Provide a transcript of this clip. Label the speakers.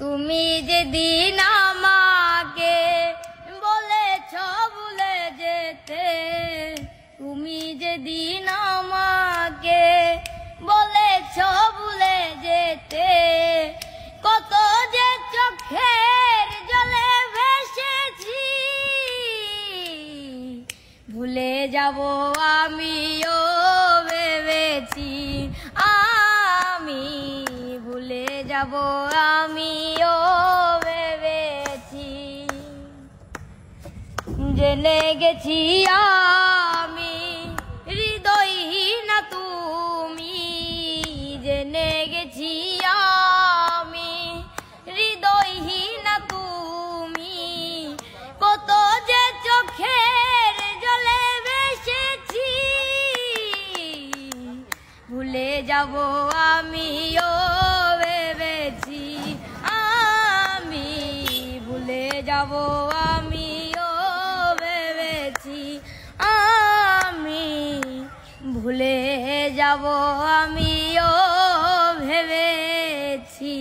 Speaker 1: তুমি যেদিন আমাকে বলেছ ভুলে যেতে, তুমি যেদিন আমাকে বলেছ ভুলে যেতে, কত যে চোখের জলে ভেসেছি, ভুলে যাব আমিও ভেবেছি, আমি ভুলে যাব আমিও ভেবেছি। জেনে গেছি আমি হৃদয়হীন তুমি, জেনে গেছি আমি হৃদয়হীন তুমি, কত যে চোখের জলে ভেসেছি, ভুলে যাব আমিও ভেবেছি, আমি ভুলে যাব আমিও ভেবেছি, আমি ভুলে যাব আমিও ভেবেছি।